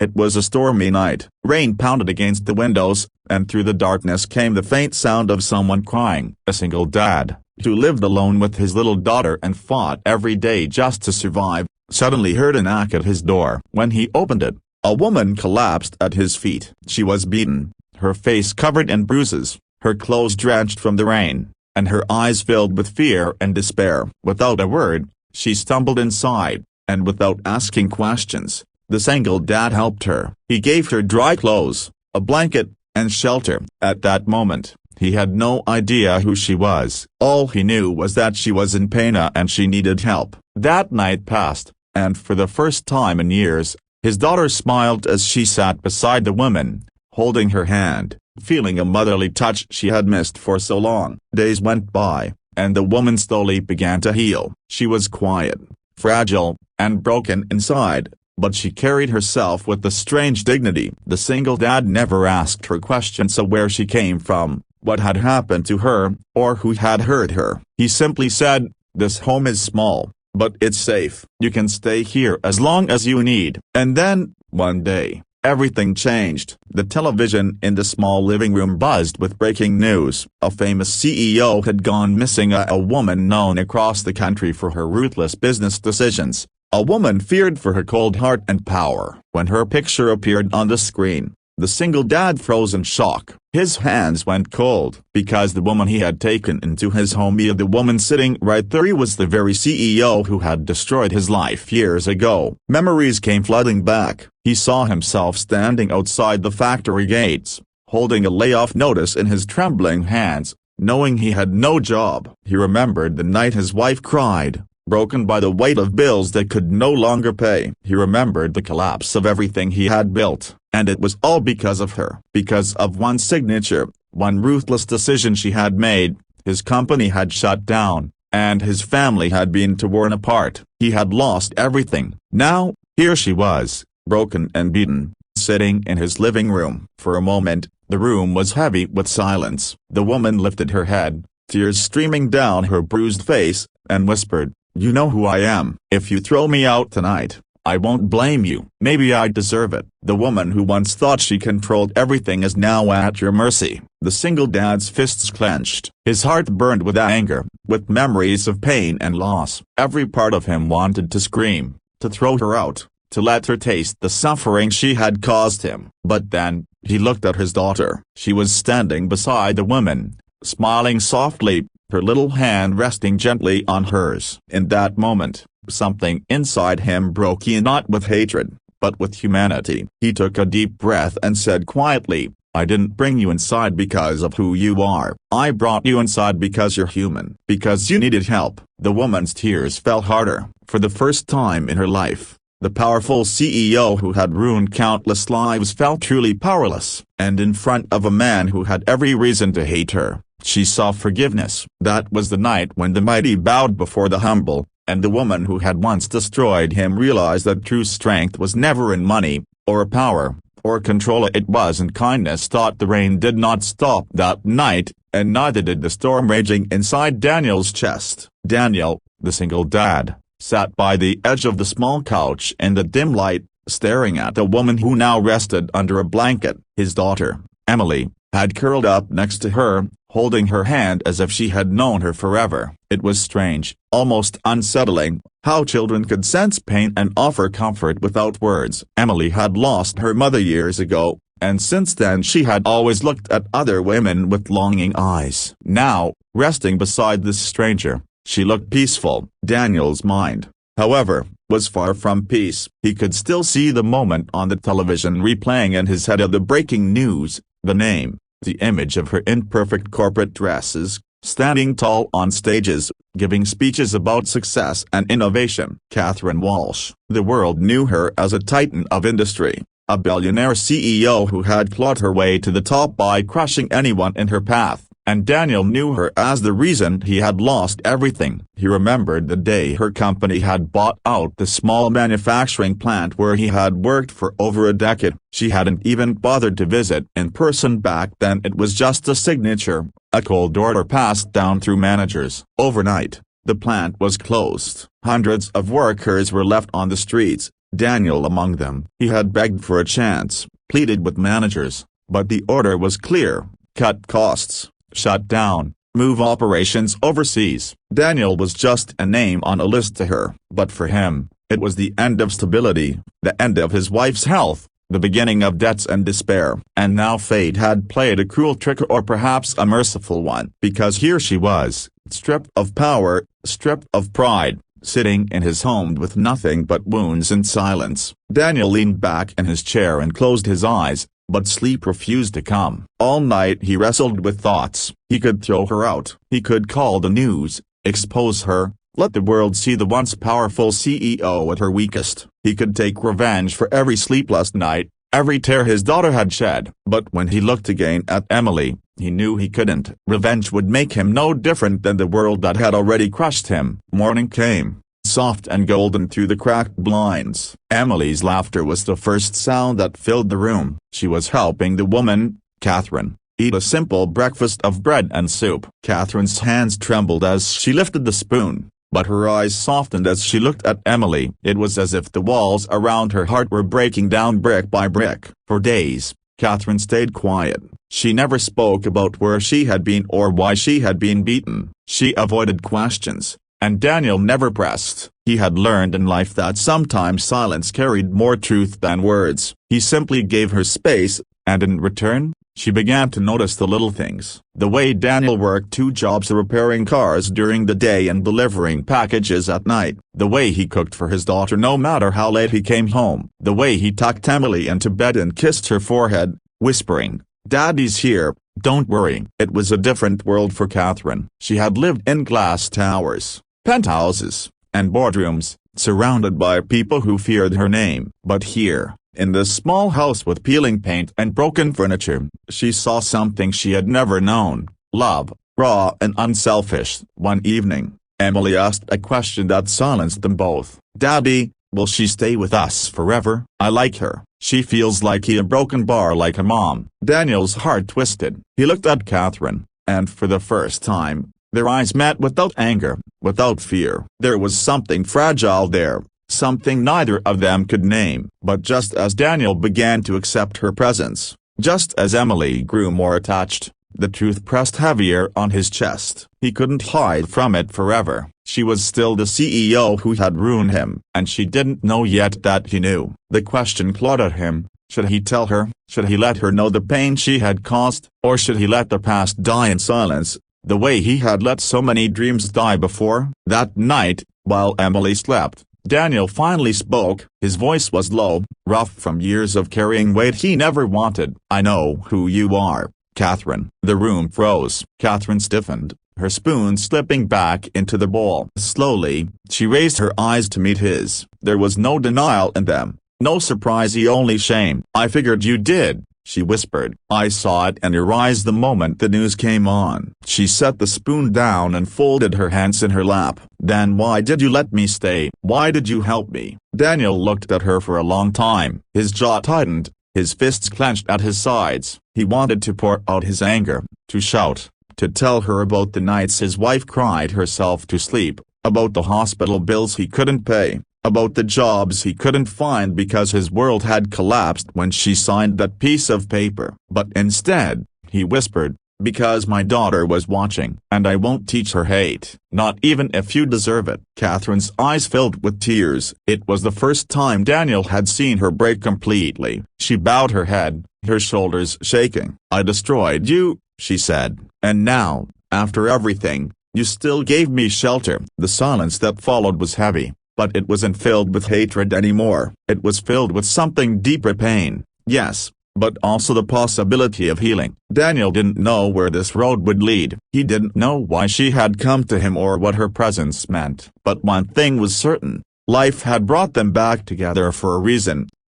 It was a stormy night. Rain pounded against the windows, and through the darkness came the faint sound of someone crying. A single dad, who lived alone with his little daughter and fought every day just to survive, suddenly heard a knock at his door. When he opened it, a woman collapsed at his feet. She was beaten, her face covered in bruises, her clothes drenched from the rain, and her eyes filled with fear and despair. Without a word, she stumbled inside, and without asking questions, the single dad helped her. He gave her dry clothes, a blanket, and shelter. At that moment, he had no idea who she was. All he knew was that she was in pain and she needed help. That night passed, and for the first time in years, his daughter smiled as she sat beside the woman, holding her hand, feeling a motherly touch she had missed for so long. Days went by, and the woman slowly began to heal. She was quiet, fragile, and broken inside, but she carried herself with a strange dignity. The single dad never asked her questions of where she came from, what had happened to her, or who had hurt her. He simply said, "This home is small, but it's safe. You can stay here as long as you need." And then, one day, everything changed. The television in the small living room buzzed with breaking news. A famous CEO had gone missing. A woman known across the country for her ruthless business decisions. A woman feared for her cold heart and power. When her picture appeared on the screen, the single dad froze in shock. His hands went cold. Because the woman he had taken into his home, the woman sitting right there, was the very CEO who had destroyed his life years ago. Memories came flooding back. He saw himself standing outside the factory gates, holding a layoff notice in his trembling hands, knowing he had no job. He remembered the night his wife cried, broken by the weight of bills that could no longer pay. He remembered the collapse of everything he had built, and it was all because of her. Because of one signature, one ruthless decision she had made, his company had shut down, and his family had been torn apart. He had lost everything. Now, here she was, broken and beaten, sitting in his living room. For a moment, the room was heavy with silence. The woman lifted her head, tears streaming down her bruised face, and whispered, "You know who I am. If you throw me out tonight, I won't blame you. Maybe I deserve it." The woman who once thought she controlled everything is now at your mercy. The single dad's fists clenched. His heart burned with anger, with memories of pain and loss. Every part of him wanted to scream, to throw her out, to let her taste the suffering she had caused him. But then, he looked at his daughter. She was standing beside the woman, smiling softly, her little hand resting gently on hers. In that moment, something inside him broke, not with hatred, but with humanity. He took a deep breath and said quietly, "I didn't bring you inside because of who you are. I brought you inside because you're human. Because you needed help." The woman's tears fell harder. For the first time in her life, the powerful CEO who had ruined countless lives felt truly powerless. And in front of a man who had every reason to hate her, she saw forgiveness. That was the night when the mighty bowed before the humble, and the woman who had once destroyed him realized that true strength was never in money, or power, or control. It was in kindness. The rain did not stop that night, and neither did the storm raging inside Daniel's chest. Daniel, the single dad, sat by the edge of the small couch in the dim light, staring at the woman who now rested under a blanket. His daughter, Emily, had curled up next to her, holding her hand as if she had known her forever. It was strange, almost unsettling, how children could sense pain and offer comfort without words. Emily had lost her mother years ago, and since then she had always looked at other women with longing eyes. Now, resting beside this stranger, she looked peaceful. Daniel's mind, however, was far from peace. He could still see the moment on the television replaying in his head of the breaking news, the name, the image of her in perfect corporate dresses, standing tall on stages, giving speeches about success and innovation. Catherine Walsh. The world knew her as a titan of industry, a billionaire CEO who had clawed her way to the top by crushing anyone in her path. And Daniel knew her as the reason he had lost everything. He remembered the day her company had bought out the small manufacturing plant where he had worked for over a decade. She hadn't even bothered to visit in person back then. It was just a signature, a cold order passed down through managers. Overnight, the plant was closed. Hundreds of workers were left on the streets, Daniel among them. He had begged for a chance, pleaded with managers, but the order was clear: cut costs, shut down, move operations overseas. Daniel was just a name on a list to her, but for him, it was the end of stability, the end of his wife's health, the beginning of debts and despair. And now fate had played a cruel trick, or perhaps a merciful one, because here she was, stripped of power, stripped of pride, sitting in his home with nothing but wounds and silence. Daniel leaned back in his chair and closed his eyes, but sleep refused to come. All night he wrestled with thoughts. He could throw her out. He could call the news, expose her, let the world see the once powerful CEO at her weakest. He could take revenge for every sleepless night, every tear his daughter had shed. But when he looked again at Emily, he knew he couldn't. Revenge would make him no different than the world that had already crushed him. Morning came, soft and golden through the cracked blinds. Emily's laughter was the first sound that filled the room. She was helping the woman, Catherine, eat a simple breakfast of bread and soup. Catherine's hands trembled as she lifted the spoon, but her eyes softened as she looked at Emily. It was as if the walls around her heart were breaking down brick by brick. For days, Catherine stayed quiet. She never spoke about where she had been or why she had been beaten. She avoided questions, and Daniel never pressed. He had learned in life that sometimes silence carried more truth than words. He simply gave her space, and in return, she began to notice the little things. The way Daniel worked 2 jobs, repairing cars during the day and delivering packages at night. The way he cooked for his daughter no matter how late he came home. The way he tucked Emily into bed and kissed her forehead, whispering, "Daddy's here, don't worry." It was a different world for Catherine. She had lived in glass towers, penthouses, and boardrooms, surrounded by people who feared her name. But here, in this small house with peeling paint and broken furniture, she saw something she had never known: love, raw and unselfish. One evening, Emily asked a question that silenced them both. "Daddy, will she stay with us forever? I like her. She feels like a broken bar, like a mom." Daniel's heart twisted. He looked at Catherine, and for the first time, their eyes met without anger, without fear. There was something fragile there, something neither of them could name. But just as Daniel began to accept her presence, just as Emily grew more attached, the truth pressed heavier on his chest. He couldn't hide from it forever. She was still the CEO who had ruined him, and she didn't know yet that he knew. The question clawed at him: should he tell her? Should he let her know the pain she had caused? Or should he let the past die in silence, the way he had let so many dreams die before? That night, while Emily slept, Daniel finally spoke. His voice was low, rough from years of carrying weight he never wanted. "I know who you are, Catherine." The room froze. Catherine stiffened, her spoon slipping back into the bowl. Slowly, she raised her eyes to meet his. There was no denial in them, no surprise, only shame. "I figured you did," she whispered. "I saw it in your eyes the moment the news came on." She set the spoon down and folded her hands in her lap. "Then why did you let me stay? Why did you help me?" Daniel looked at her for a long time. His jaw tightened, his fists clenched at his sides. He wanted to pour out his anger, to shout, to tell her about the nights his wife cried herself to sleep, about the hospital bills he couldn't pay, about the jobs he couldn't find because his world had collapsed when she signed that piece of paper. But instead, he whispered, "Because my daughter was watching, and I won't teach her hate, not even if you deserve it." Catherine's eyes filled with tears. It was the first time Daniel had seen her break completely. She bowed her head, her shoulders shaking. "I destroyed you," she said, "and now, after everything, you still gave me shelter." The silence that followed was heavy, but it wasn't filled with hatred anymore. It was filled with something deeper: pain, yes, but also the possibility of healing. Daniel didn't know where this road would lead. He didn't know why she had come to him or what her presence meant. But one thing was certain: life had brought them back together for a reason,